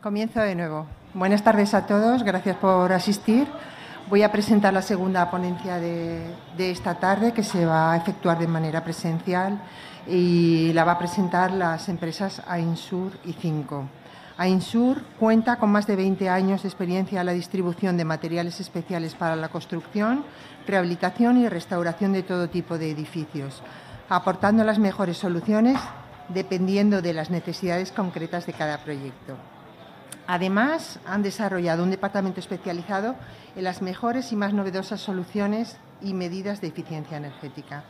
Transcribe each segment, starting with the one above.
Comienzo de nuevo. Buenas tardes a todos, gracias por asistir. Voy a presentar la segunda ponencia de esta tarde, que se va a efectuar de manera presencial y la va a presentar las empresas Ainsur y Cinco. Ainsur cuenta con más de 20 años de experiencia en la distribución de materiales especiales para la construcción, rehabilitación y restauración de todo tipo de edificios, aportando las mejores soluciones dependiendo de las necesidades concretas de cada proyecto. Además, han desarrollado un departamento especializado en las mejores y más novedosas soluciones y medidas de eficiencia energética.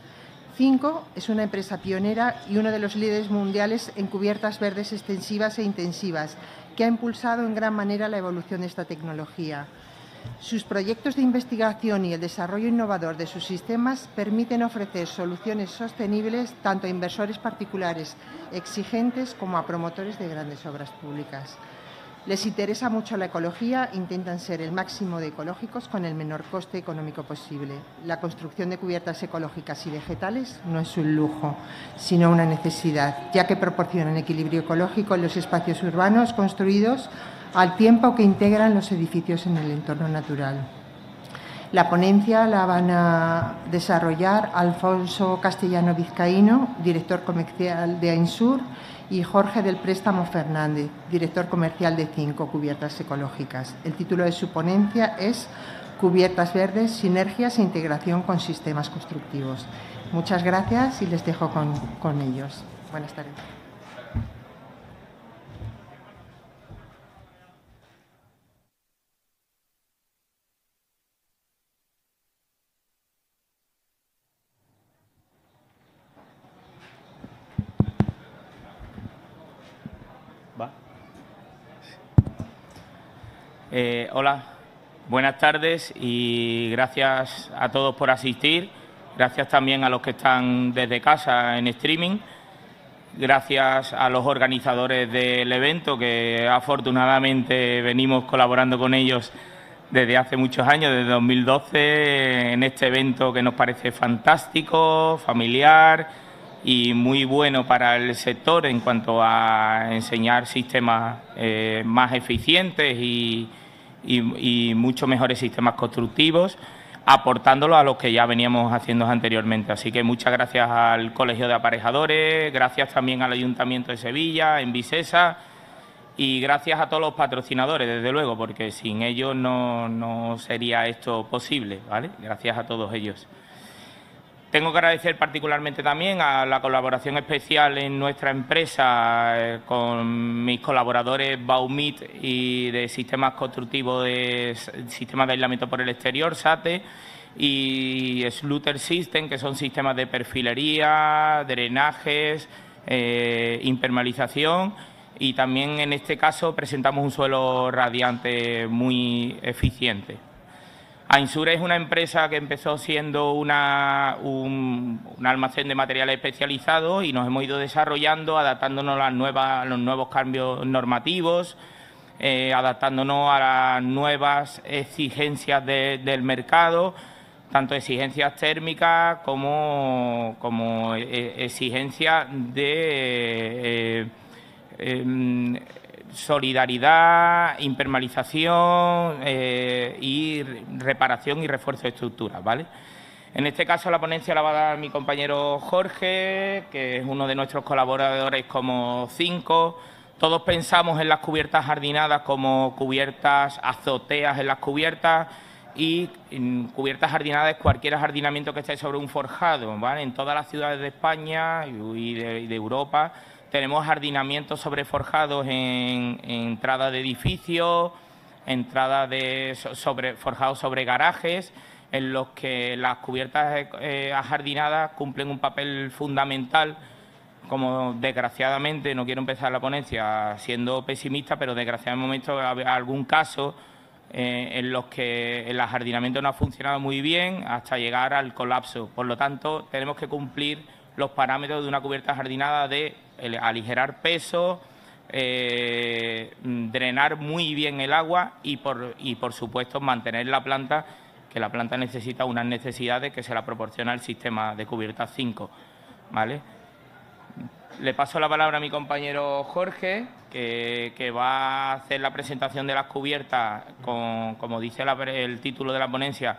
Cinco es una empresa pionera y uno de los líderes mundiales en cubiertas verdes extensivas e intensivas, que ha impulsado en gran manera la evolución de esta tecnología. Sus proyectos de investigación y el desarrollo innovador de sus sistemas permiten ofrecer soluciones sostenibles tanto a inversores particulares exigentes como a promotores de grandes obras públicas. Les interesa mucho la ecología, intentan ser el máximo de ecológicos con el menor coste económico posible. La construcción de cubiertas ecológicas y vegetales no es un lujo, sino una necesidad, ya que proporcionan equilibrio ecológico en los espacios urbanos construidos al tiempo que integran los edificios en el entorno natural. La ponencia la van a desarrollar Alfonso Castellano Vizcaíno, director comercial de Ainsur, y Jorge del Préstamo Fernández, director comercial de Cinco Cubiertas Ecológicas. El título de su ponencia es Cubiertas verdes, sinergias e integración con sistemas constructivos. Muchas gracias y les dejo con ellos. Buenas tardes. Hola, buenas tardes y gracias a todos por asistir. Gracias también a los que están desde casa en streaming. Gracias a los organizadores del evento, que afortunadamente venimos colaborando con ellos desde hace muchos años, desde 2012, en este evento que nos parece fantástico, familiar y muy bueno para el sector en cuanto a enseñar sistemas más eficientes y mucho mejores sistemas constructivos, aportándolo a los que ya veníamos haciendo anteriormente. Así que muchas gracias al Colegio de Aparejadores, gracias también al Ayuntamiento de Sevilla, Envisesa, y gracias a todos los patrocinadores, desde luego, porque sin ellos no sería esto posible, ¿vale? Gracias a todos ellos. Tengo que agradecer particularmente también a la colaboración especial en nuestra empresa con mis colaboradores Baumit y de sistemas constructivos de sistemas de aislamiento por el exterior, SATE, y Sluter System, que son sistemas de perfilería, drenajes, impermeabilización, y también en este caso presentamos un suelo radiante muy eficiente. Ainsur es una empresa que empezó siendo un almacén de materiales especializados y nos hemos ido desarrollando, adaptándonos a los nuevos cambios normativos, adaptándonos a las nuevas exigencias del mercado, tanto exigencias térmicas como exigencias de solidaridad, impermeabilización y reparación y refuerzo de estructuras, ¿vale? En este caso la ponencia la va a dar mi compañero Jorge, que es uno de nuestros colaboradores como Cinco. Todos pensamos en las cubiertas jardinadas como cubiertas, azoteas en las cubiertas, y en cubiertas jardinadas cualquier jardinamiento que esté sobre un forjado, ¿vale? En todas las ciudades de España y de Europa tenemos jardinamientos sobre forjados en entradas de edificios, entradas forjados sobre garajes, en los que las cubiertas ajardinadas cumplen un papel fundamental, como desgraciadamente, no quiero empezar la ponencia siendo pesimista, pero desgraciadamente hay algún caso en los que el ajardinamiento no ha funcionado muy bien hasta llegar al colapso. Por lo tanto, tenemos que cumplir los parámetros de una cubierta jardinada de aligerar peso, drenar muy bien el agua y por supuesto mantener la planta, que la planta necesita unas necesidades que se la proporciona el sistema de cubiertas 5, ¿vale? Le paso la palabra a mi compañero Jorge, que va a hacer la presentación de las cubiertas con, como dice el título de la ponencia,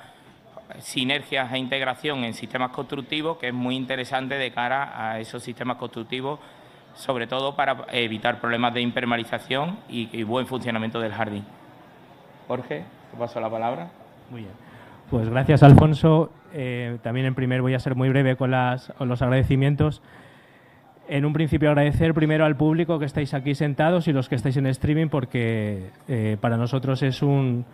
sinergias e integración en sistemas constructivos, que es muy interesante de cara a esos sistemas constructivos, sobre todo para evitar problemas de impermeabilización y buen funcionamiento del jardín. Jorge, te paso la palabra. Muy bien. Pues gracias, Alfonso. También en primer voy a ser muy breve con los agradecimientos. En un principio agradecer primero al público que estáis aquí sentados y los que estáis en streaming, porque para nosotros es un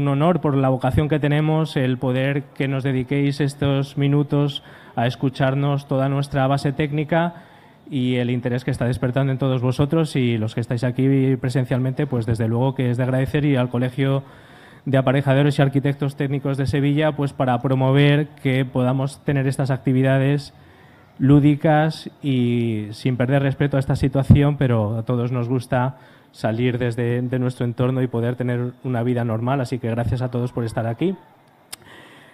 honor por la vocación que tenemos el poder que nos dediquéis estos minutos a escucharnos toda nuestra base técnica y el interés que está despertando en todos vosotros, y los que estáis aquí presencialmente, pues desde luego que es de agradecer, y al Colegio de Aparejadores y Arquitectos Técnicos de Sevilla, pues para promover que podamos tener estas actividades lúdicas y sin perder respeto a esta situación, pero a todos nos gusta salir de nuestro entorno y poder tener una vida normal, así que gracias a todos por estar aquí.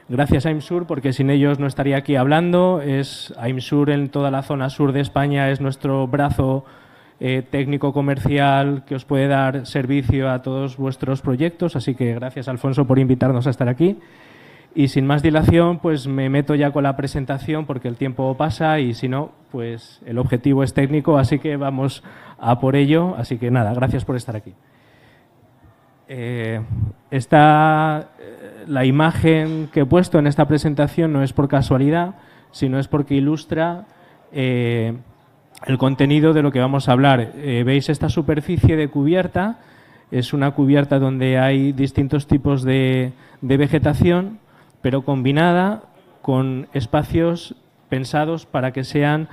Gracias a IMSUR, porque sin ellos no estaría aquí hablando. IMSUR en toda la zona sur de España es nuestro brazo técnico comercial que os puede dar servicio a todos vuestros proyectos, así que gracias, Alfonso, por invitarnos a estar aquí. Y sin más dilación, pues me meto ya con la presentación porque el tiempo pasa y si no, pues el objetivo es técnico, así que vamos a por ello. Así que nada, gracias por estar aquí. La imagen que he puesto en esta presentación no es por casualidad, sino es porque ilustra el contenido de lo que vamos a hablar. ¿Veis esta superficie de cubierta? Es una cubierta donde hay distintos tipos de vegetación, pero combinada con espacios pensados para que sean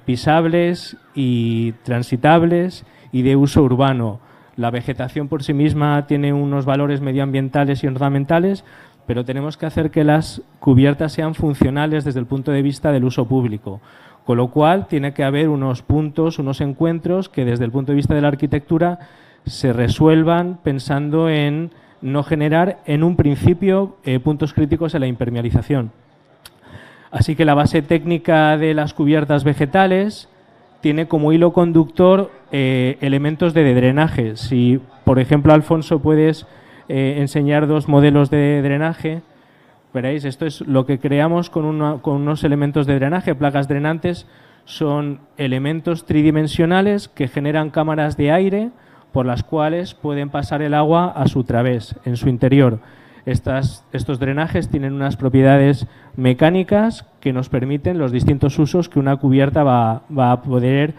pisables y transitables y de uso urbano. La vegetación por sí misma tiene unos valores medioambientales y ornamentales, pero tenemos que hacer que las cubiertas sean funcionales desde el punto de vista del uso público. Con lo cual, tiene que haber unos puntos, unos encuentros que desde el punto de vista de la arquitectura se resuelvan pensando en no generar en un principio puntos críticos en la impermeabilización. Así que la base técnica de las cubiertas vegetales tiene como hilo conductor elementos de drenaje. Si, por ejemplo, Alfonso, puedes enseñar dos modelos de drenaje, veréis, esto es lo que creamos con unos elementos de drenaje. Placas drenantes son elementos tridimensionales que generan cámaras de aire por las cuales pueden pasar el agua a su través, en su interior. Estos drenajes tienen unas propiedades mecánicas que nos permiten los distintos usos que una cubierta va a poder,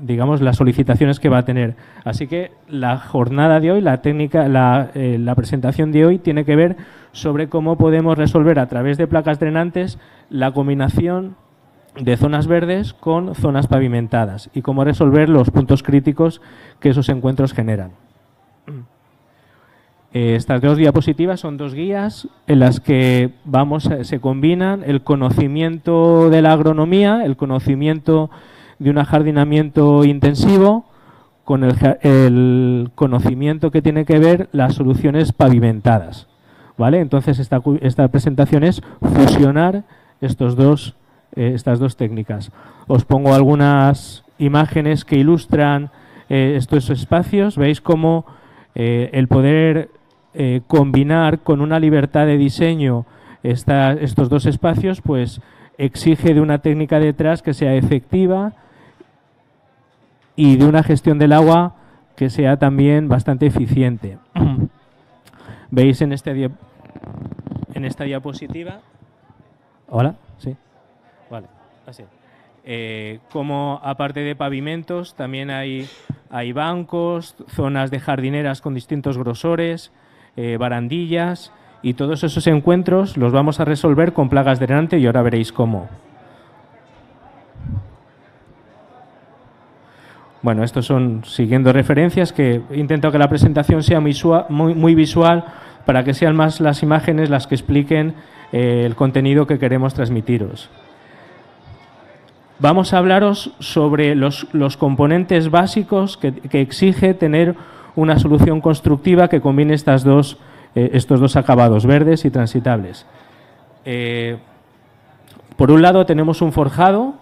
digamos, las solicitaciones que va a tener. Así que la jornada de hoy, la presentación de hoy tiene que ver sobre cómo podemos resolver a través de placas drenantes la combinación de zonas verdes con zonas pavimentadas y cómo resolver los puntos críticos que esos encuentros generan. Estas dos diapositivas son dos guías en las que se combinan el conocimiento de la agronomía, el conocimiento de un ajardinamiento intensivo, con el conocimiento que tiene que ver las soluciones pavimentadas, ¿vale? Entonces esta presentación es fusionar estas dos técnicas. Os pongo algunas imágenes que ilustran estos espacios. Veis cómo el poder combinar con una libertad de diseño estos dos espacios, pues exige de una técnica detrás que sea efectiva y de una gestión del agua que sea también bastante eficiente. Veis en esta diapositiva. ¿Hola? Sí. Vale, así. Como aparte de pavimentos también hay bancos, zonas de jardineras con distintos grosores, barandillas, y todos esos encuentros los vamos a resolver con plagas drenantes y ahora veréis cómo. Bueno, estos son siguiendo referencias, que he intentado que la presentación sea muy visual para que sean más las imágenes las que expliquen el contenido que queremos transmitiros. Vamos a hablaros sobre los componentes básicos que exige tener una solución constructiva que combine estos dos acabados, verdes y transitables. Por un lado tenemos un forjado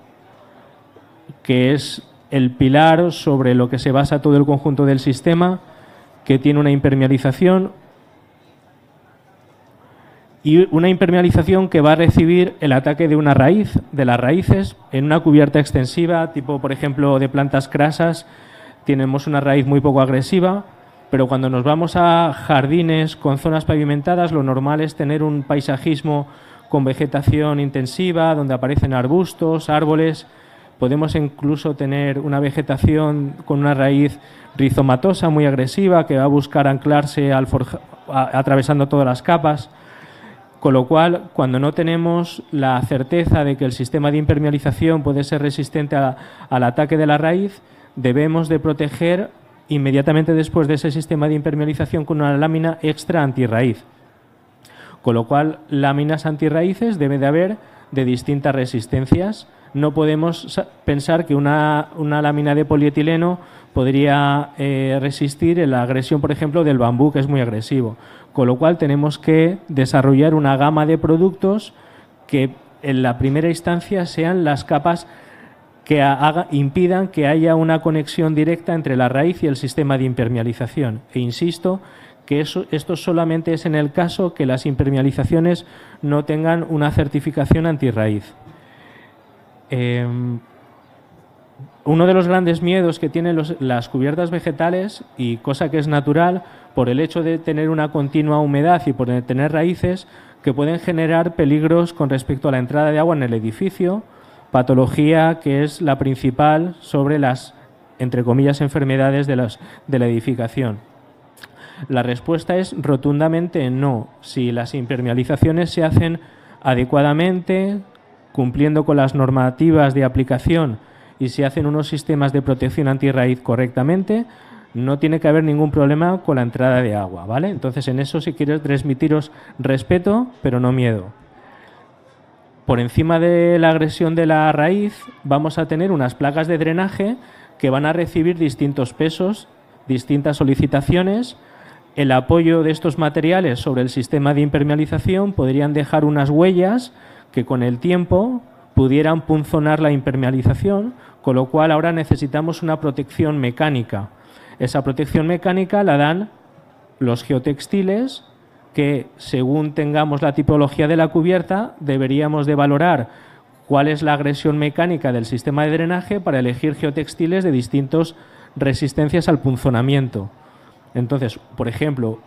que es el pilar sobre lo que se basa todo el conjunto del sistema, que tiene una impermeabilización y una impermeabilización que va a recibir el ataque de una raíz, de las raíces, en una cubierta extensiva, tipo, por ejemplo, de plantas crasas, tenemos una raíz muy poco agresiva, pero cuando nos vamos a jardines con zonas pavimentadas, lo normal es tener un paisajismo con vegetación intensiva, donde aparecen arbustos, árboles. Podemos incluso tener una vegetación con una raíz rizomatosa muy agresiva que va a buscar anclarse atravesando todas las capas. Con lo cual, cuando no tenemos la certeza de que el sistema de impermeabilización puede ser resistente al ataque de la raíz, debemos de proteger inmediatamente después de ese sistema de impermeabilización con una lámina extra antirraíz. Con lo cual, láminas antirraíces debe de haber de distintas resistencias. No podemos pensar que una lámina de polietileno podría resistir la agresión, por ejemplo, del bambú, que es muy agresivo. Con lo cual tenemos que desarrollar una gama de productos que en la primera instancia sean las capas que impidan que haya una conexión directa entre la raíz y el sistema de impermeabilización. E insisto que esto solamente es en el caso que las impermeabilizaciones no tengan una certificación antirraíz. Uno de los grandes miedos que tienen las cubiertas vegetales, y cosa que es natural, por el hecho de tener una continua humedad y por tener raíces, que pueden generar peligros con respecto a la entrada de agua en el edificio, patología que es la principal sobre las, entre comillas, enfermedades de la edificación. La respuesta es rotundamente no. Si las impermeabilizaciones se hacen adecuadamente, cumpliendo con las normativas de aplicación, y si hacen unos sistemas de protección antirraíz correctamente, no tiene que haber ningún problema con la entrada de agua, ¿vale? Entonces, en eso, si quiero transmitiros respeto, pero no miedo. Por encima de la agresión de la raíz, vamos a tener unas placas de drenaje que van a recibir distintos pesos, distintas solicitaciones. El apoyo de estos materiales sobre el sistema de impermeabilización podrían dejar unas huellas que con el tiempo pudieran punzonar la impermeabilización, con lo cual ahora necesitamos una protección mecánica. Esa protección mecánica la dan los geotextiles, que según tengamos la tipología de la cubierta, deberíamos de valorar cuál es la agresión mecánica del sistema de drenaje para elegir geotextiles de distintas resistencias al punzonamiento. Entonces, por ejemplo,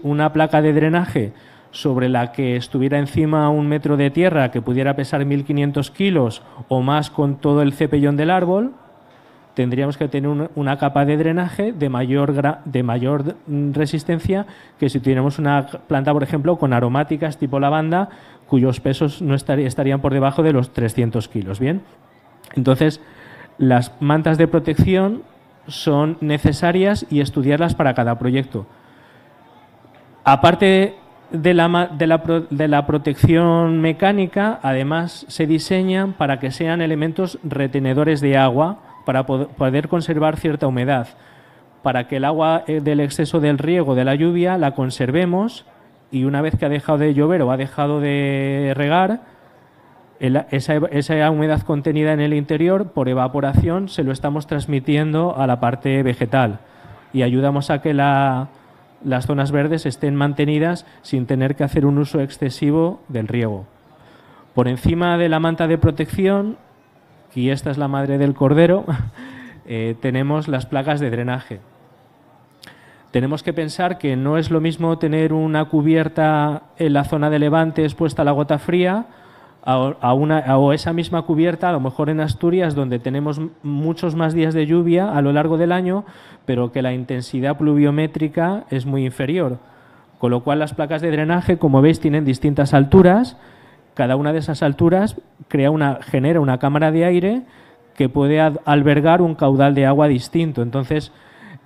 una placa de drenaje sobre la que estuviera encima 1 metro de tierra que pudiera pesar 1.500 kilos o más con todo el cepellón del árbol, tendríamos que tener una capa de drenaje de mayor resistencia que si tuviéramos una planta, por ejemplo, con aromáticas tipo lavanda, cuyos pesos no estarían por debajo de los 300 kilos. ¿Bien? Entonces, las mantas de protección son necesarias y estudiarlas para cada proyecto. Aparte de la protección mecánica, además se diseñan para que sean elementos retenedores de agua, para poder conservar cierta humedad, para que el agua del exceso del riego, de la lluvia, la conservemos y una vez que ha dejado de llover o ha dejado de regar, esa humedad contenida en el interior, por evaporación, se lo estamos transmitiendo a la parte vegetal y ayudamos a que las zonas verdes estén mantenidas sin tener que hacer un uso excesivo del riego. Por encima de la manta de protección, y esta es la madre del cordero, tenemos las placas de drenaje. Tenemos que pensar que no es lo mismo tener una cubierta en la zona de levante expuesta a la gota fría o esa misma cubierta, a lo mejor en Asturias, donde tenemos muchos más días de lluvia a lo largo del año, pero que la intensidad pluviométrica es muy inferior. Con lo cual las placas de drenaje, como veis, tienen distintas alturas. Cada una de esas alturas genera una cámara de aire que puede albergar un caudal de agua distinto. Entonces,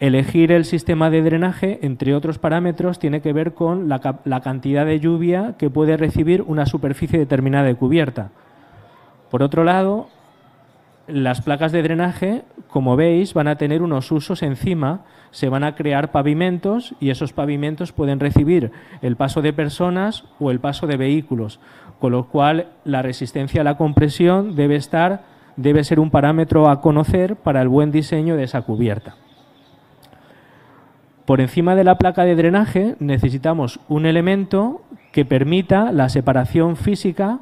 elegir el sistema de drenaje, entre otros parámetros, tiene que ver con la cantidad de lluvia que puede recibir una superficie determinada de cubierta. Por otro lado, las placas de drenaje, como veis, van a tener unos usos encima. Se van a crear pavimentos y esos pavimentos pueden recibir el paso de personas o el paso de vehículos, con lo cual la resistencia a la compresión debe estar debe ser un parámetro a conocer para el buen diseño de esa cubierta. Por encima de la placa de drenaje necesitamos un elemento que permita la separación física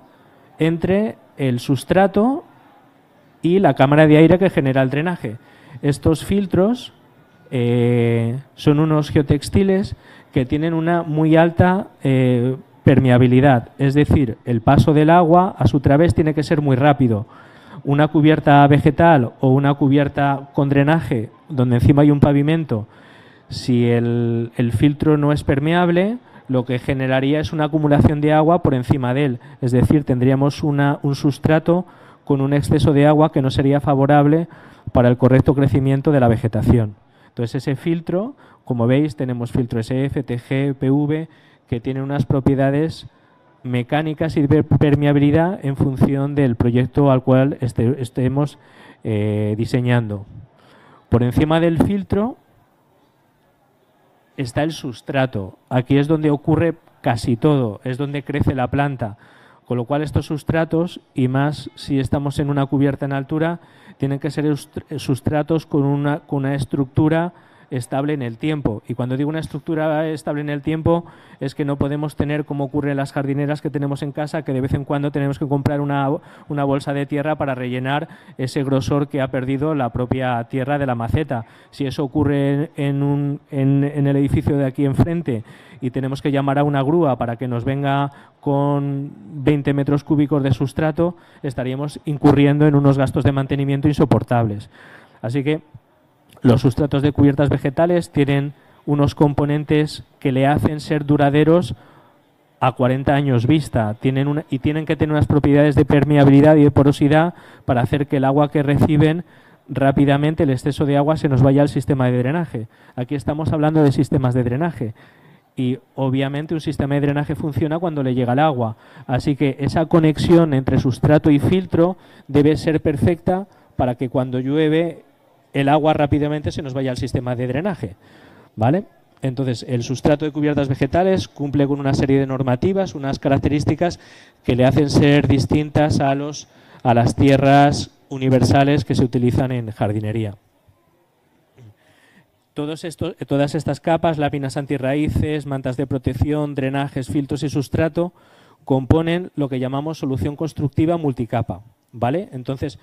entre el sustrato y la cámara de aire que genera el drenaje. Estos filtros son unos geotextiles que tienen una muy alta permeabilidad, es decir, el paso del agua a su través tiene que ser muy rápido. Una cubierta vegetal o una cubierta con drenaje donde encima hay un pavimento, si el filtro no es permeable, lo que generaría es una acumulación de agua por encima de él. Es decir, tendríamos un sustrato con un exceso de agua que no sería favorable para el correcto crecimiento de la vegetación. Entonces, ese filtro, como veis, tenemos filtro SF, TG, PV, que tienen unas propiedades mecánicas y de permeabilidad en función del proyecto al cual estemos diseñando. Por encima del filtro está el sustrato. Aquí es donde ocurre casi todo, es donde crece la planta. Con lo cual estos sustratos, y más si estamos en una cubierta en altura, tienen que ser sustratos con una estructura estable en el tiempo. Y cuando digo una estructura estable en el tiempo es que no podemos tener, como ocurre en las jardineras que tenemos en casa, que de vez en cuando tenemos que comprar una bolsa de tierra para rellenar ese grosor que ha perdido la propia tierra de la maceta. Si eso ocurre en el edificio de aquí enfrente y tenemos que llamar a una grúa para que nos venga con 20 metros cúbicos de sustrato, estaríamos incurriendo en unos gastos de mantenimiento insoportables. Así que los sustratos de cubiertas vegetales tienen unos componentes que le hacen ser duraderos a 40 años vista. Tienen que tener unas propiedades de permeabilidad y de porosidad para hacer que el agua que reciben rápidamente, el exceso de agua, se nos vaya al sistema de drenaje. Aquí estamos hablando de sistemas de drenaje. Y obviamente un sistema de drenaje funciona cuando le llega el agua. Así que esa conexión entre sustrato y filtro debe ser perfecta para que cuando llueve el agua rápidamente se nos vaya al sistema de drenaje, ¿vale? Entonces, el sustrato de cubiertas vegetales cumple con una serie de normativas, unas características que le hacen ser distintas a las tierras universales que se utilizan en jardinería. Todas estas capas, láminas antirraíces, mantas de protección, drenajes, filtros y sustrato, componen lo que llamamos solución constructiva multicapa, ¿vale? Entonces,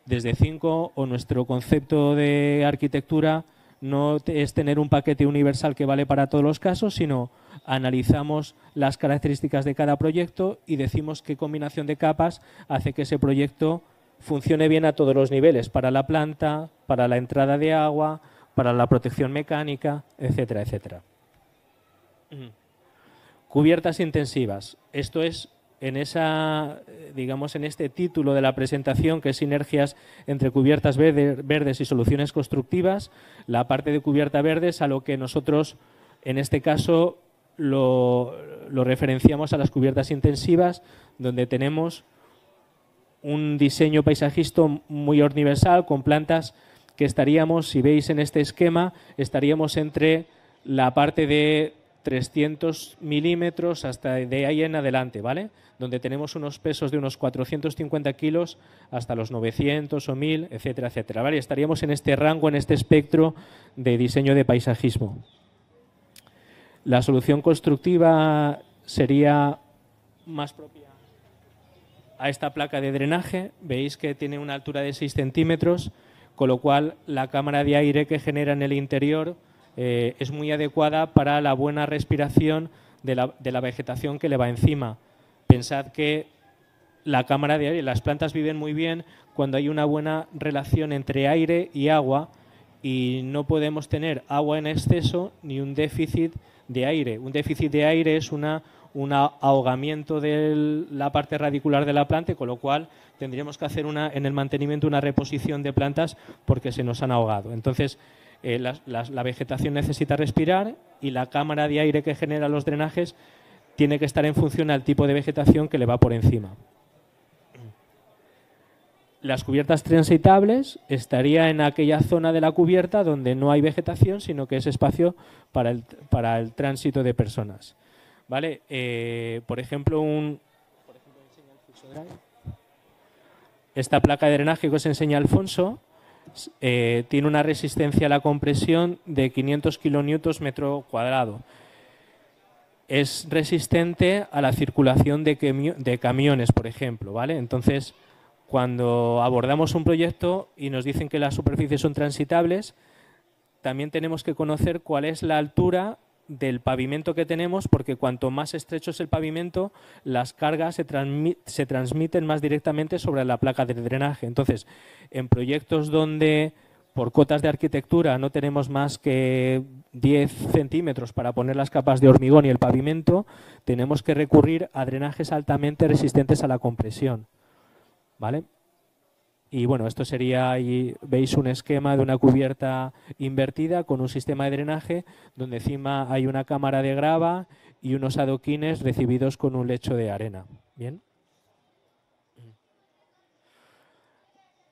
desde 5 o nuestro concepto de arquitectura no es tener un paquete universal que vale para todos los casos, sino analizamos las características de cada proyecto y decimos qué combinación de capas hace que ese proyecto funcione bien a todos los niveles, para la planta, para la entrada de agua, para la protección mecánica, etcétera, etcétera. Cubiertas intensivas. Esto es en este título de la presentación, que es sinergias entre cubiertas verdes y soluciones constructivas. La parte de cubierta verde es a lo que nosotros, en este caso, lo referenciamos a las cubiertas intensivas, donde tenemos un diseño paisajístico muy universal, con plantas que estaríamos, si veis en este esquema, estaríamos entre la parte de 300 milímetros hasta de ahí en adelante, ¿vale? Donde tenemos unos pesos de unos 450 kilos hasta los 900 o 1000, etcétera, etcétera, ¿vale? Estaríamos en este rango, en este espectro de diseño de paisajismo. La solución constructiva sería más propia a esta placa de drenaje. Veis que tiene una altura de 6 centímetros, con lo cual la cámara de aire que genera en el interior es muy adecuada para la buena respiración de la vegetación que le va encima. Pensad que la cámara de aire, las plantas viven muy bien cuando hay una buena relación entre aire y agua, y no podemos tener agua en exceso ni un déficit de aire. Un déficit de aire es un ahogamiento de la parte radicular de la planta, con lo cual tendríamos que hacer en el mantenimiento una reposición de plantas porque se nos han ahogado. Entonces, la vegetación necesita respirar y la cámara de aire que genera los drenajes tiene que estar en función al tipo de vegetación que le va por encima. Las cubiertas transitables estaría en aquella zona de la cubierta donde no hay vegetación, sino que es espacio para el tránsito de personas, ¿vale? Por ejemplo, esta placa de drenaje que os enseña Alfonso tiene una resistencia a la compresión de 500 kilonewtons metro cuadrado. Es resistente a la circulación de camiones, por ejemplo, ¿vale? Entonces, cuando abordamos un proyecto y nos dicen que las superficies son transitables, también tenemos que conocer cuál es la altura del pavimento que tenemos, porque cuanto más estrecho es el pavimento, las cargas se transmiten más directamente sobre la placa de drenaje. Entonces, en proyectos donde por cotas de arquitectura no tenemos más que 10 centímetros para poner las capas de hormigón y el pavimento, tenemos que recurrir a drenajes altamente resistentes a la compresión, ¿vale? Y bueno, esto sería, ahí veis un esquema de una cubierta invertida con un sistema de drenaje donde encima hay una cámara de grava y unos adoquines recibidos con un lecho de arena. ¿Bien?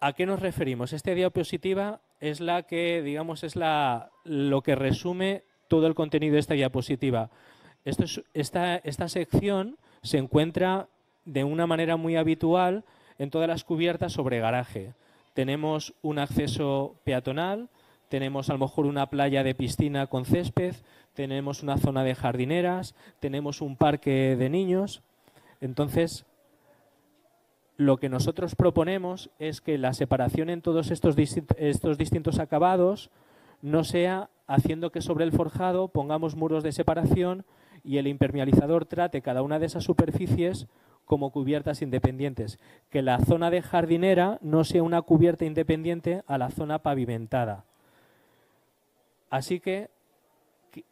¿A qué nos referimos? Esta diapositiva es la que, digamos, es lo que resume todo el contenido de esta diapositiva. Esta sección se encuentra de una manera muy habitual en todas las cubiertas sobre garaje. Tenemos un acceso peatonal, tenemos a lo mejor una playa de piscina con césped, tenemos una zona de jardineras, tenemos un parque de niños. Entonces, lo que nosotros proponemos es que la separación en todos estos distintos acabados no sea haciendo que sobre el forjado pongamos muros de separación y el impermeabilizador trate cada una de esas superficies como cubiertas independientes, que la zona de jardinera no sea una cubierta independiente a la zona pavimentada. Así que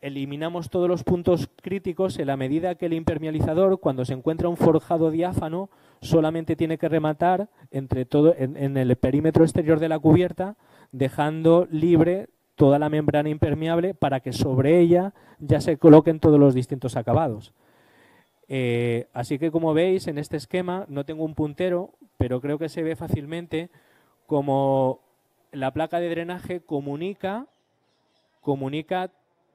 eliminamos todos los puntos críticos en la medida que el impermeabilizador, cuando se encuentra un forjado diáfano, solamente tiene que rematar en el perímetro exterior de la cubierta, dejando libre toda la membrana impermeable para que sobre ella ya se coloquen todos los distintos acabados. Así que, como veis en este esquema, no tengo un puntero, pero creo que se ve fácilmente como la placa de drenaje comunica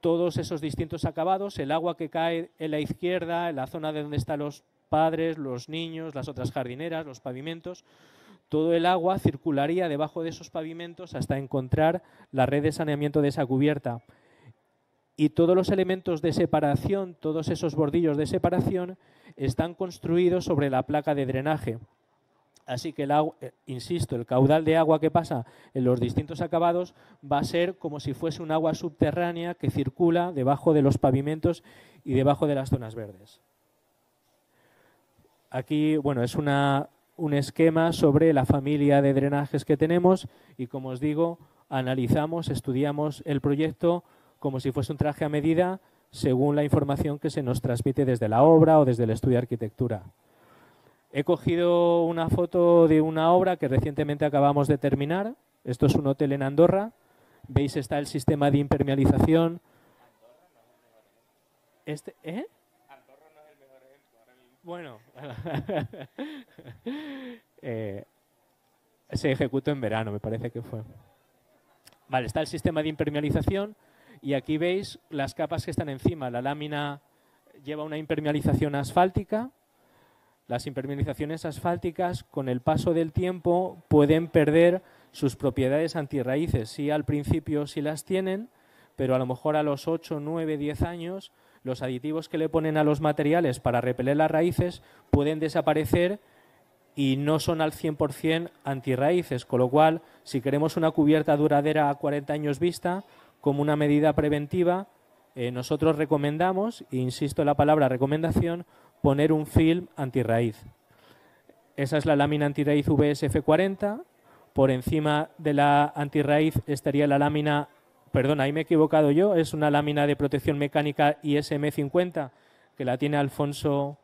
todos esos distintos acabados, el agua que cae en la izquierda, en la zona de donde están los padres, los niños, las otras jardineras, los pavimentos, todo el agua circularía debajo de esos pavimentos hasta encontrar la red de saneamiento de esa cubierta. Y todos los elementos de separación, todos esos bordillos de separación, están construidos sobre la placa de drenaje. Así que, insisto, el caudal de agua que pasa en los distintos acabados va a ser como si fuese un agua subterránea que circula debajo de los pavimentos y debajo de las zonas verdes. Aquí, bueno, es un esquema sobre la familia de drenajes que tenemos y, como os digo, analizamos, estudiamos el proyecto como si fuese un traje a medida según la información que se nos transmite desde la obra o desde el estudio de arquitectura. He cogido una foto de una obra que recientemente acabamos de terminar. Esto es un hotel en Andorra. Veis, está el sistema de impermeabilización. Andorra no es el mejor ejemplo ahora mismo. Bueno, se ejecutó en verano, me parece que fue. Vale, está el sistema de impermeabilización y aquí veis las capas que están encima. La lámina lleva una impermeabilización asfáltica. Las impermeabilizaciones asfálticas, con el paso del tiempo, pueden perder sus propiedades antirraíces. Sí, al principio sí las tienen, pero a lo mejor a los 8, 9, 10 años, los aditivos que le ponen a los materiales para repeler las raíces pueden desaparecer y no son al 100% antirraíces. Con lo cual, si queremos una cubierta duradera a 40 años vista, como una medida preventiva, nosotros recomendamos, e insisto en la palabra recomendación, poner un film antirraíz. Esa es la lámina antirraíz VSF40. Por encima de la antirraíz estaría la lámina, perdón, ahí me he equivocado yo, es una lámina de protección mecánica ISM50, que la tiene Alfonso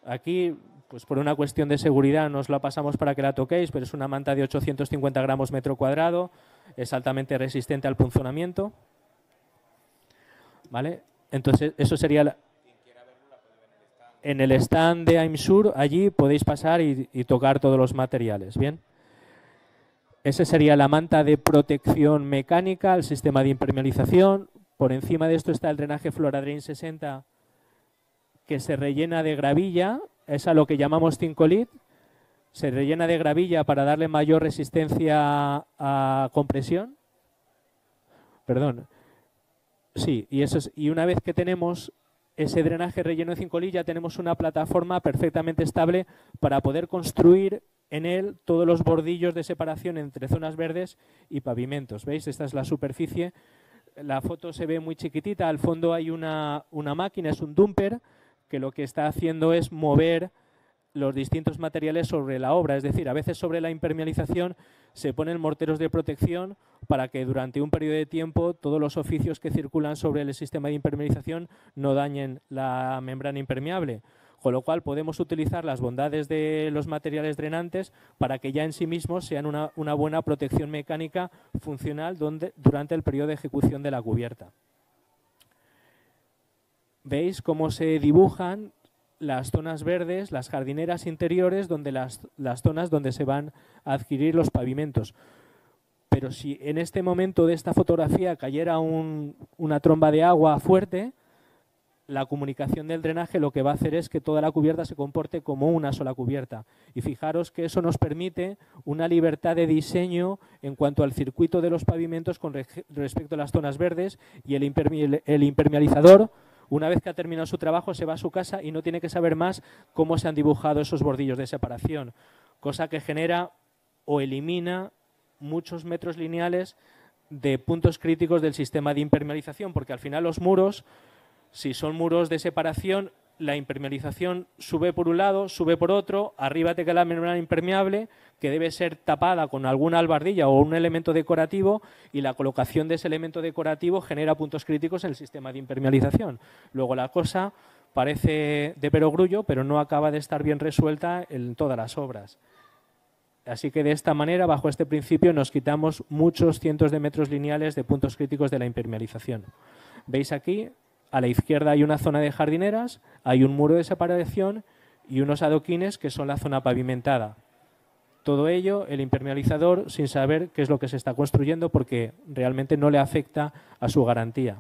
aquí, pues por una cuestión de seguridad nos la pasamos para que la toquéis, pero es una manta de 850 gramos metro cuadrado, es altamente resistente al punzonamiento. ¿Vale? Entonces, eso sería en el stand de AIMSUR, allí podéis pasar y tocar todos los materiales. Bien. Esa sería la manta de protección mecánica, el sistema de impermeabilización. Por encima de esto está el drenaje Floradrain 60, que se rellena de gravilla. Es a lo que llamamos cincolit. se rellena de gravilla para darle mayor resistencia a compresión. Perdón. Sí, y una vez que tenemos ese drenaje relleno de zincolí, ya tenemos una plataforma perfectamente estable para poder construir en él todos los bordillos de separación entre zonas verdes y pavimentos. ¿Veis? Esta es la superficie. La foto se ve muy chiquitita. Al fondo hay una máquina, es un dumper, que lo que está haciendo es mover los distintos materiales sobre la obra. Es decir, a veces sobre la impermeabilización se ponen morteros de protección para que durante un periodo de tiempo todos los oficios que circulan sobre el sistema de impermeabilización no dañen la membrana impermeable. Con lo cual podemos utilizar las bondades de los materiales drenantes para que ya en sí mismos sean una buena protección mecánica funcional durante el periodo de ejecución de la cubierta. ¿Veis cómo se dibujan las zonas verdes, las jardineras interiores, donde las zonas donde se van a adquirir los pavimentos? Pero si en este momento de esta fotografía cayera una tromba de agua fuerte, la comunicación del drenaje lo que va a hacer es que toda la cubierta se comporte como una sola cubierta. Y fijaros que eso nos permite una libertad de diseño en cuanto al circuito de los pavimentos con respecto a las zonas verdes, y el impermeabilizador, una vez que ha terminado su trabajo, se va a su casa y no tiene que saber más cómo se han dibujado esos bordillos de separación, cosa que genera o elimina muchos metros lineales de puntos críticos del sistema de impermeabilización, porque al final los muros, si son muros de separación, la impermeabilización sube por un lado, sube por otro, arriba te queda la membrana impermeable que debe ser tapada con alguna albardilla o un elemento decorativo, y la colocación de ese elemento decorativo genera puntos críticos en el sistema de impermeabilización. Luego la cosa parece de perogrullo, pero no acaba de estar bien resuelta en todas las obras. Así que de esta manera, bajo este principio, nos quitamos muchos cientos de metros lineales de puntos críticos de la impermeabilización. ¿Veis aquí? A la izquierda hay una zona de jardineras, hay un muro de separación y unos adoquines que son la zona pavimentada. Todo ello, el impermeabilizador, sin saber qué es lo que se está construyendo, porque realmente no le afecta a su garantía.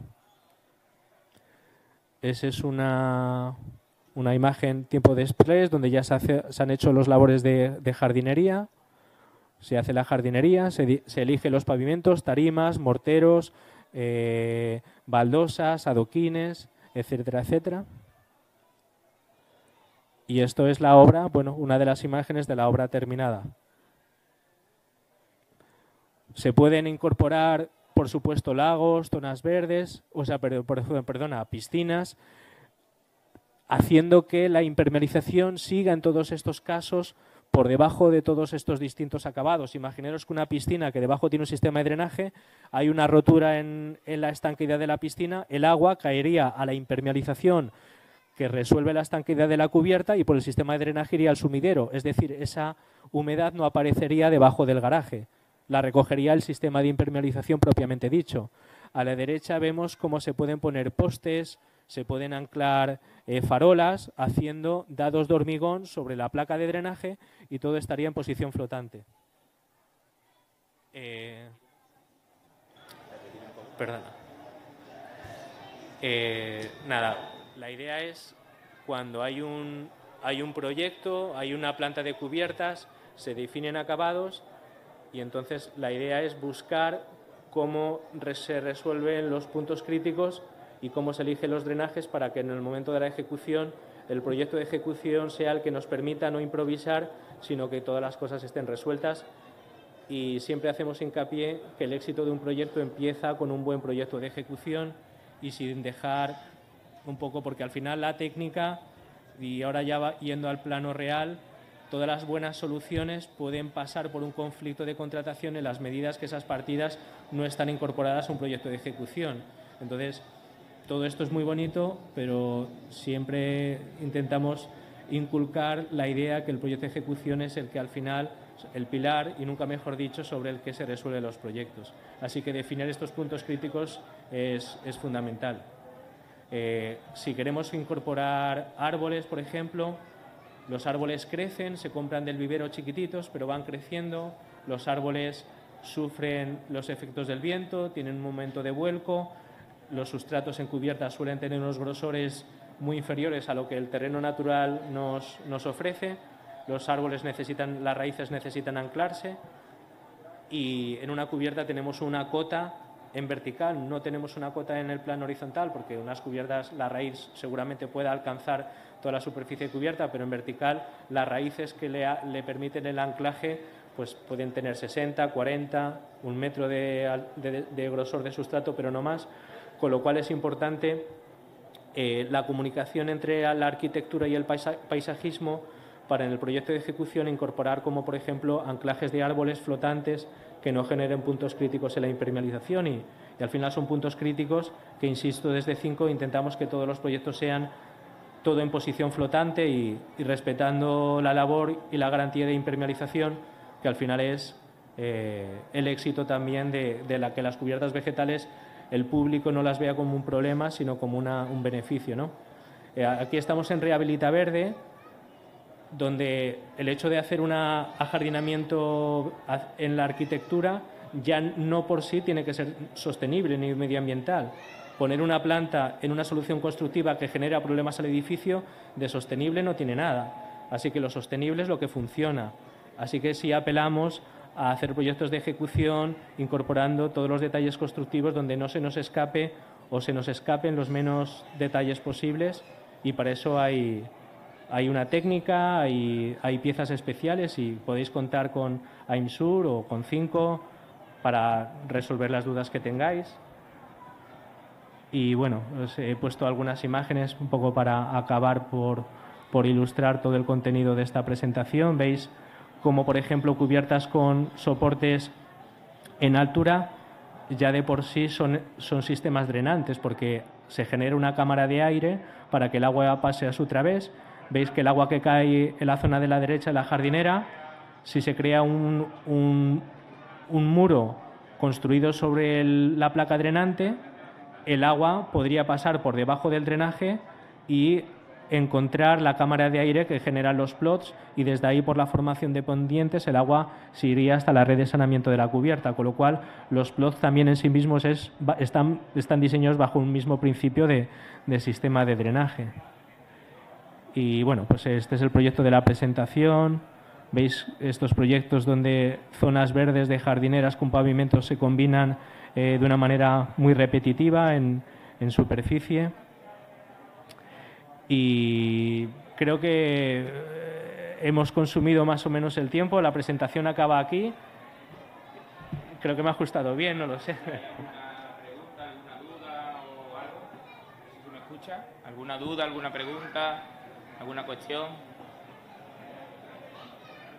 Esa es una imagen tiempo después, donde ya se han hecho los labores de jardinería. Se hace la jardinería, se eligen los pavimentos, tarimas, morteros, baldosas, adoquines, etcétera, etcétera. Y esto es la obra, bueno, una de las imágenes de la obra terminada. Se pueden incorporar, por supuesto, lagos, zonas verdes, piscinas, haciendo que la impermeabilización siga en todos estos casos por debajo de todos estos distintos acabados. Imaginaros que una piscina que debajo tiene un sistema de drenaje, hay una rotura en la estanqueidad de la piscina, el agua caería a la impermeabilización que resuelve la estanqueidad de la cubierta y por el sistema de drenaje iría al sumidero. Es decir, esa humedad no aparecería debajo del garaje, la recogería el sistema de impermeabilización propiamente dicho. A la derecha vemos cómo se pueden poner postes, se pueden anclar farolas haciendo dados de hormigón sobre la placa de drenaje y todo estaría en posición flotante. Perdona. Nada, la idea es cuando hay un proyecto, hay una planta de cubiertas, se definen acabados y entonces la idea es buscar cómo se resuelven los puntos críticos y cómo se eligen los drenajes para que en el momento de la ejecución el proyecto de ejecución sea el que nos permita no improvisar, sino que todas las cosas estén resueltas. Y siempre hacemos hincapié que el éxito de un proyecto empieza con un buen proyecto de ejecución y sin dejar un poco, porque al final la técnica, y ahora ya va yendo al plano real, todas las buenas soluciones pueden pasar por un conflicto de contratación en las medidas que esas partidas no están incorporadas a un proyecto de ejecución. Entonces, todo esto es muy bonito, pero siempre intentamos inculcar la idea que el proyecto de ejecución es el que al final, el pilar, y nunca mejor dicho, sobre el que se resuelven los proyectos. Así que definir estos puntos críticos es fundamental. Si queremos incorporar árboles, por ejemplo, los árboles crecen, se compran del vivero chiquititos, pero van creciendo. Los árboles sufren los efectos del viento, tienen un momento de vuelco. Los sustratos en cubierta suelen tener unos grosores muy inferiores a lo que el terreno natural nos ofrece. los árboles las raíces necesitan anclarse, y en una cubierta tenemos una cota en vertical, no tenemos una cota en el plano horizontal, porque en unas cubiertas la raíz seguramente pueda alcanzar toda la superficie cubierta, pero en vertical las raíces que le permiten el anclaje pues pueden tener 60, 40, 1 metro de grosor de sustrato, pero no más, con lo cual es importante la comunicación entre la arquitectura y el paisajismo para en el proyecto de ejecución incorporar como, por ejemplo, anclajes de árboles flotantes que no generen puntos críticos en la impermeabilización y al final son puntos críticos que, insisto, desde 5 intentamos que todos los proyectos sean todo en posición flotante y respetando la labor y la garantía de impermeabilización, que al final es el éxito también de la que las cubiertas vegetales el público no las vea como un problema, sino como un beneficio, ¿no? Aquí estamos en Rehabilita Verde, donde el hecho de hacer un ajardinamiento en la arquitectura ya no por sí tiene que ser sostenible ni medioambiental. Poner una planta en una solución constructiva que genera problemas al edificio, de sostenible no tiene nada. Así que lo sostenible es lo que funciona. Así que sí apelamos a hacer proyectos de ejecución incorporando todos los detalles constructivos donde no se nos escape o se nos escapen los menos detalles posibles, y para eso hay una técnica, hay piezas especiales y podéis contar con AIMSUR o con 5 para resolver las dudas que tengáis. Y bueno, os he puesto algunas imágenes un poco para acabar por ilustrar todo el contenido de esta presentación. Veis como, por ejemplo, cubiertas con soportes en altura ya de por sí son sistemas drenantes, porque se genera una cámara de aire para que el agua pase a su través. Veis que el agua que cae en la zona de la derecha, en la jardinera, si se crea un muro construido sobre la placa drenante, el agua podría pasar por debajo del drenaje y encontrar la cámara de aire que generan los plots, y desde ahí, por la formación de pendientes, el agua se iría hasta la red de saneamiento de la cubierta, con lo cual los plots también en sí mismos están diseñados bajo un mismo principio de sistema de drenaje. Y bueno, pues este es el proyecto de la presentación. Veis estos proyectos donde zonas verdes de jardineras con pavimentos se combinan de una manera muy repetitiva en superficie. Y creo que hemos consumido más o menos el tiempo. La presentación acaba aquí. Creo que me ha ajustado bien, no lo sé. ¿Alguna pregunta, alguna duda o algo? ¿Se me escucha? ¿Alguna duda, alguna pregunta, alguna cuestión?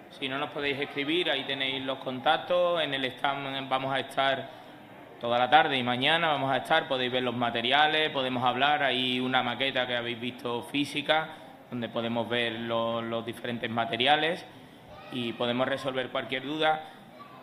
Si no, nos podéis escribir, ahí tenéis los contactos. En el stand vamos a estar toda la tarde y mañana vamos a estar, podéis ver los materiales, podemos hablar, hay una maqueta que habéis visto física, donde podemos ver los diferentes materiales y podemos resolver cualquier duda.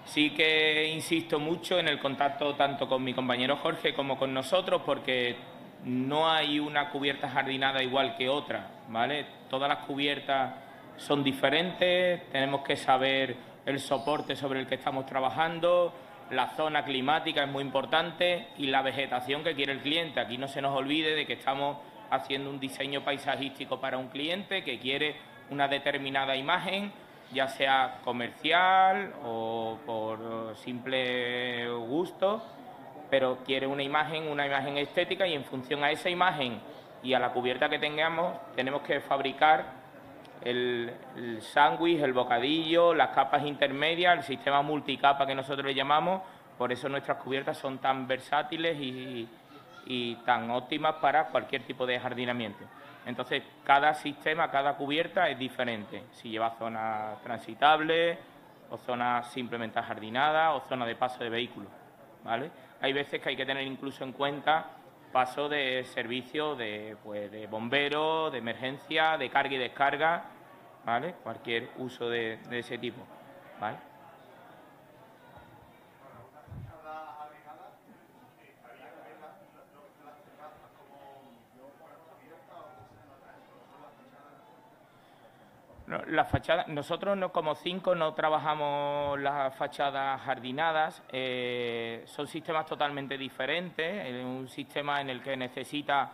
Sí que insisto mucho en el contacto tanto con mi compañero Jorge como con nosotros, porque no hay una cubierta jardinada igual que otra, ¿vale? Todas las cubiertas son diferentes, tenemos que saber el soporte sobre el que estamos trabajando, la zona climática es muy importante y la vegetación que quiere el cliente. Aquí no se nos olvide de que estamos haciendo un diseño paisajístico para un cliente que quiere una determinada imagen, ya sea comercial o por simple gusto, pero quiere una imagen estética, y en función a esa imagen y a la cubierta que tengamos tenemos que fabricar el sándwich, el bocadillo, las capas intermedias, el sistema multicapa que nosotros le llamamos. Por eso nuestras cubiertas son tan versátiles y tan óptimas para cualquier tipo de jardinamiento. Entonces, cada sistema, cada cubierta es diferente. Si lleva zona transitable, o zona simplemente jardinada, o zona de paso de vehículos, ¿vale? Hay veces que hay que tener incluso en cuenta paso de servicio de bomberos, de emergencia, de carga y descarga, ¿vale? Cualquier uso de ese tipo, ¿vale? No, la fachada, nosotros no, como 5 no trabajamos las fachadas jardinadas, son sistemas totalmente diferentes, un sistema en el que necesita,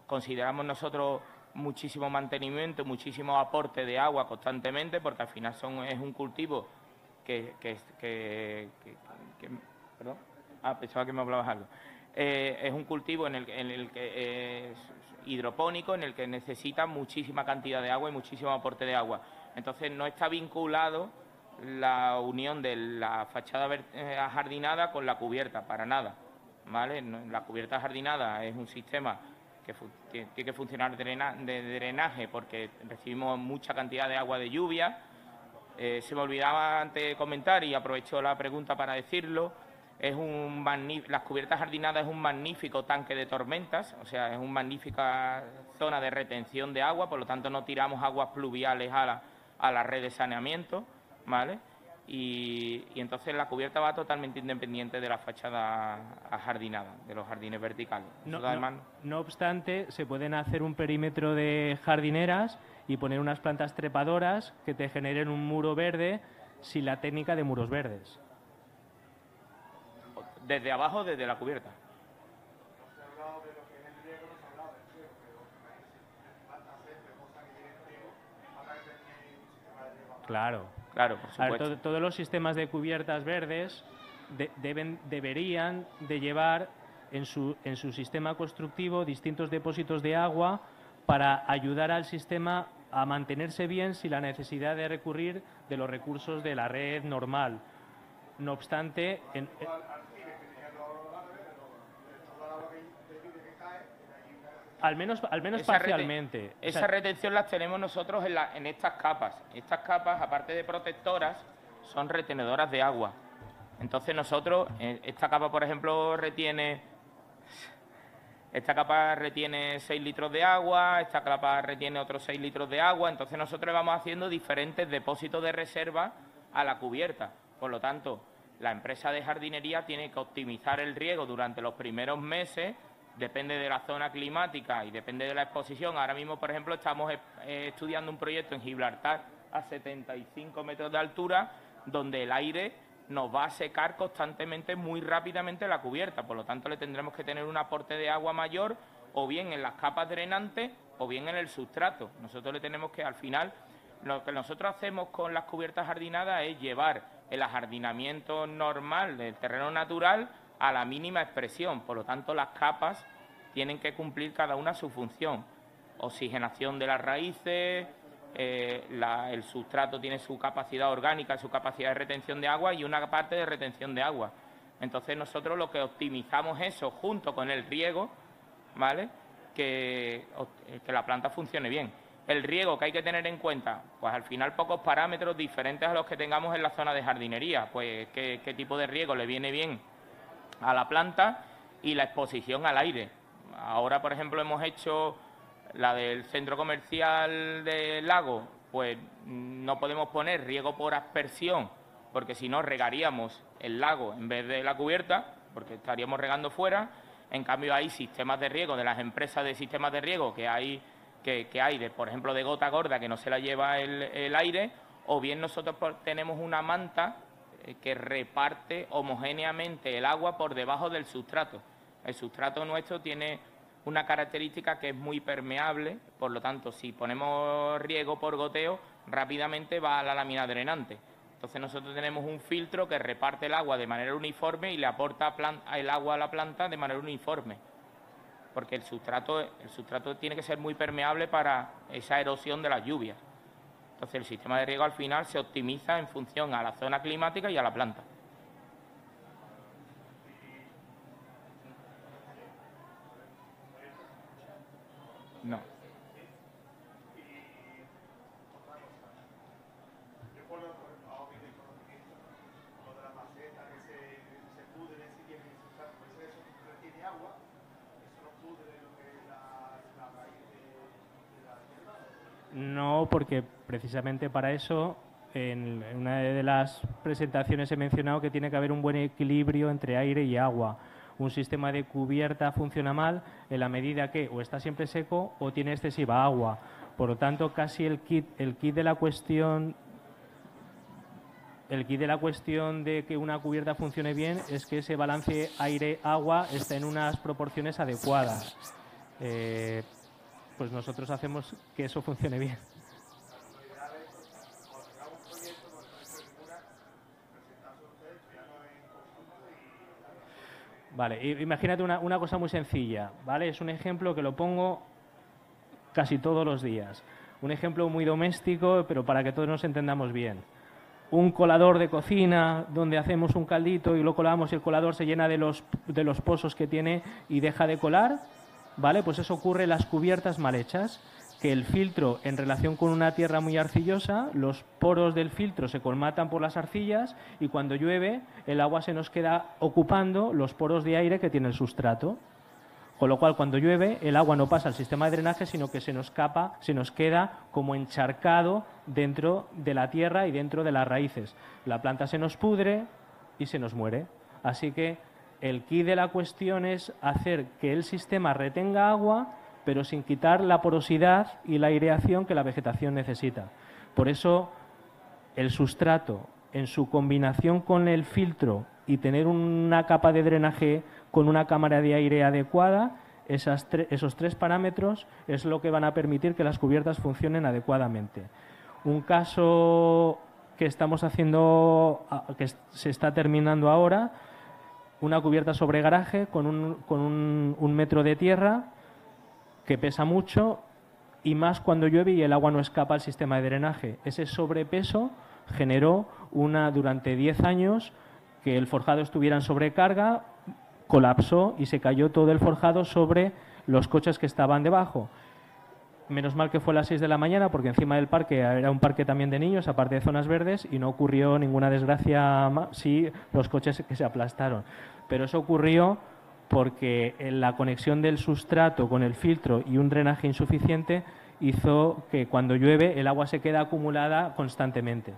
consideramos nosotros, muchísimo mantenimiento, muchísimo aporte de agua constantemente, porque al final es un cultivo perdón. Pensaba que me hablabas algo. Es un cultivo en el que es hidropónico, en el que necesita muchísima cantidad de agua y muchísimo aporte de agua. Entonces no está vinculado la unión de la fachada ajardinada con la cubierta, para nada, ¿vale? La cubierta ajardinada es un sistema que tiene que funcionar de drenaje porque recibimos mucha cantidad de agua de lluvia. Se me olvidaba antes comentar y aprovecho la pregunta para decirlo. Las cubiertas jardinadas es un magnífico tanque de tormentas, o sea, es una magnífica zona de retención de agua, por lo tanto no tiramos aguas pluviales a la red de saneamiento, ¿vale? Y entonces la cubierta va totalmente independiente de la fachada ajardinada, de los jardines verticales. No obstante, se pueden hacer un perímetro de jardineras y poner unas plantas trepadoras que te generen un muro verde sin la técnica de muros verdes. Desde abajo, desde la cubierta. Claro, por supuesto. A ver, todos los sistemas de cubiertas verdes deberían de llevar en su sistema constructivo distintos depósitos de agua para ayudar al sistema a mantenerse bien sin la necesidad de recurrir de los recursos de la red normal. No obstante, al menos parcialmente. Esa retención las tenemos nosotros en estas capas. Estas capas, aparte de protectoras, son retenedoras de agua. Entonces nosotros, esta capa, por ejemplo, retiene 6 litros de agua, esta capa retiene otros 6 litros de agua. Entonces nosotros le vamos haciendo diferentes depósitos de reserva a la cubierta. Por lo tanto, la empresa de jardinería tiene que optimizar el riego durante los primeros meses. Depende de la zona climática y depende de la exposición. Ahora mismo, por ejemplo, estamos estudiando un proyecto en Gibraltar a 75 metros de altura, donde el aire nos va a secar constantemente, muy rápidamente la cubierta. Por lo tanto, le tendremos que tener un aporte de agua mayor, o bien en las capas drenantes, o bien en el sustrato. Nosotros le tenemos que, al final, lo que nosotros hacemos con las cubiertas jardinadas es llevar el ajardinamiento normal del terreno natural a la mínima expresión. Por lo tanto, las capas tienen que cumplir cada una su función. Oxigenación de las raíces, el sustrato tiene su capacidad orgánica, su capacidad de retención de agua y una parte de retención de agua. Entonces nosotros lo que optimizamos eso junto con el riego, ¿vale? Que la planta funcione bien. El riego que hay que tener en cuenta, pues al final pocos parámetros diferentes a los que tengamos en la zona de jardinería. Pues qué tipo de riego le viene bien a la planta y la exposición al aire. Ahora, por ejemplo, hemos hecho la del centro comercial del lago, pues no podemos poner riego por aspersión, porque si no regaríamos el lago en vez de la cubierta, porque estaríamos regando fuera. En cambio, hay sistemas de riego de las empresas de sistemas de riego que hay por ejemplo, de gota gorda, que no se la lleva el aire, o bien nosotros tenemos una manta que reparte homogéneamente el agua por debajo del sustrato. El sustrato nuestro tiene una característica que es muy permeable, por lo tanto, si ponemos riego por goteo, rápidamente va a la lámina drenante. Entonces nosotros tenemos un filtro que reparte el agua de manera uniforme y le aporta el agua a la planta de manera uniforme, porque el sustrato tiene que ser muy permeable para esa erosión de las lluvias. Entonces el sistema de riego al final se optimiza en función a la zona climática y a la planta. No. No, porque precisamente para eso, en una de las presentaciones he mencionado que tiene que haber un buen equilibrio entre aire y agua. Un sistema de cubierta funciona mal en la medida que o está siempre seco o tiene excesiva agua. Por lo tanto, casi el kit de la cuestión de que una cubierta funcione bien es que ese balance aire-agua esté en unas proporciones adecuadas. pues nosotros hacemos que eso funcione bien. Vale, imagínate una cosa muy sencilla, ¿vale? Es un ejemplo que lo pongo casi todos los días. Un ejemplo muy doméstico, pero para que todos nos entendamos bien. Un colador de cocina donde hacemos un caldito y lo colamos y el colador se llena de los pozos que tiene y deja de colar, ¿vale? Pues eso ocurre en las cubiertas mal hechas, que el filtro, en relación con una tierra muy arcillosa, los poros del filtro se colmatan por las arcillas y cuando llueve el agua se nos queda ocupando los poros de aire que tiene el sustrato. Con lo cual, cuando llueve, el agua no pasa al sistema de drenaje, sino que se nos queda como encharcado dentro de la tierra y dentro de las raíces. La planta se nos pudre y se nos muere. Así que el quid de la cuestión es hacer que el sistema retenga agua, pero sin quitar la porosidad y la aireación que la vegetación necesita. Por eso, el sustrato, en su combinación con el filtro y tener una capa de drenaje con una cámara de aire adecuada, esos tres parámetros es lo que van a permitir que las cubiertas funcionen adecuadamente. Un caso que estamos haciendo, que se está terminando ahora, una cubierta sobre garaje con un metro de tierra que pesa mucho y más cuando llueve y el agua no escapa al sistema de drenaje. Ese sobrepeso generó durante 10 años que el forjado estuviera en sobrecarga, colapsó y se cayó todo el forjado sobre los coches que estaban debajo. Menos mal que fue a las 6 de la mañana porque encima del parque era un parque también de niños, aparte de zonas verdes, y no ocurrió ninguna desgracia más, sí los coches que se aplastaron. Pero eso ocurrió porque la conexión del sustrato con el filtro y un drenaje insuficiente hizo que cuando llueve el agua se queda acumulada constantemente.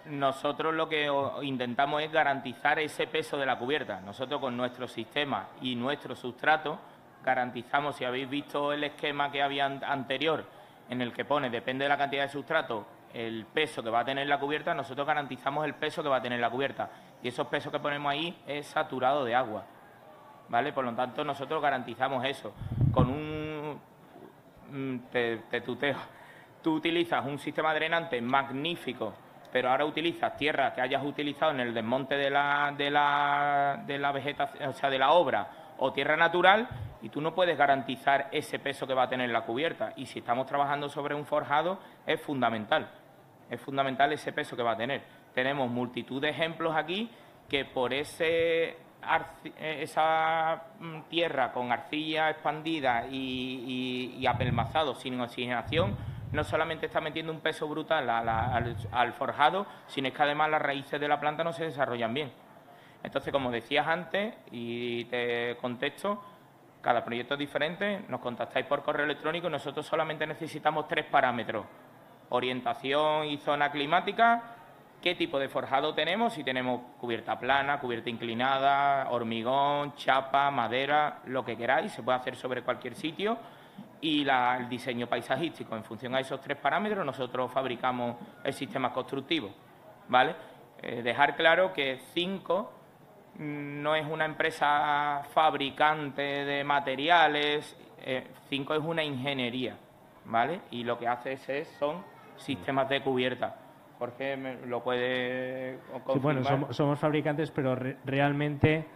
Nosotros lo que intentamos es garantizar ese peso de la cubierta. Nosotros con nuestro sistema y nuestro sustrato garantizamos, si habéis visto el esquema que había anterior, en el que pone, depende de la cantidad de sustrato, el peso que va a tener la cubierta, nosotros garantizamos el peso que va a tener la cubierta. Y esos pesos que ponemos ahí es saturado de agua, ¿vale? Por lo tanto, nosotros garantizamos eso. Con te tuteo. Tú utilizas un sistema drenante magnífico, pero ahora utilizas tierra que hayas utilizado en el desmonte de la vegetación, o sea, de la obra, o tierra natural, y tú no puedes garantizar ese peso que va a tener la cubierta. Y si estamos trabajando sobre un forjado, es fundamental ese peso que va a tener. Tenemos multitud de ejemplos aquí que por esa tierra con arcilla expandida y apelmazado sin oxigenación, no solamente está metiendo un peso brutal al forjado, sino es que además las raíces de la planta no se desarrollan bien. Entonces, como decías antes, y te contesto, cada proyecto es diferente, nos contactáis por correo electrónico y nosotros solamente necesitamos 3 parámetros: orientación y zona climática, qué tipo de forjado tenemos, si tenemos cubierta plana, cubierta inclinada, hormigón, chapa, madera, lo que queráis, se puede hacer sobre cualquier sitio, y el diseño paisajístico. En función a esos 3 parámetros nosotros fabricamos el sistema constructivo, ¿vale? Dejar claro que Cinco no es una empresa fabricante de materiales, Cinco es una ingeniería, ¿vale? Y lo que hace son sistemas de cubierta. Jorge lo puede confirmar. Sí, bueno, somos fabricantes, pero realmente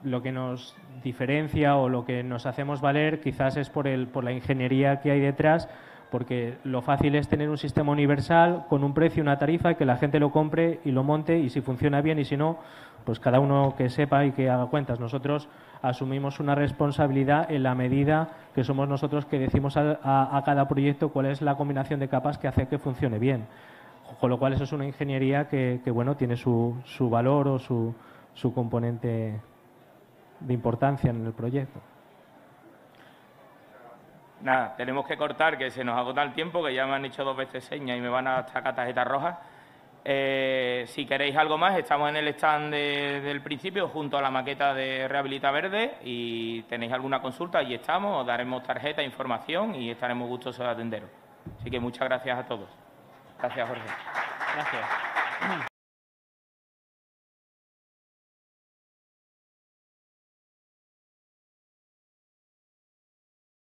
lo que nos diferencia o lo que nos hacemos valer quizás es por la ingeniería que hay detrás, porque lo fácil es tener un sistema universal con un precio, una tarifa, que la gente lo compre y lo monte, y si funciona bien y si no, pues cada uno que sepa y que haga cuentas. Nosotros asumimos una responsabilidad en la medida que somos nosotros que decimos a cada proyecto cuál es la combinación de capas que hace que funcione bien. Con lo cual eso es una ingeniería que bueno, tiene su valor o su componente de importancia en el proyecto. Nada, tenemos que cortar, que se nos agota el tiempo, que ya me han hecho 2 veces señas y me van a sacar tarjetas rojas. Si queréis algo más, estamos en el stand del principio, junto a la maqueta de Rehabilita Verde, y tenéis alguna consulta, allí estamos, os daremos tarjeta, información y estaremos gustosos de atenderos. Así que muchas gracias a todos. Gracias, Jorge. Gracias.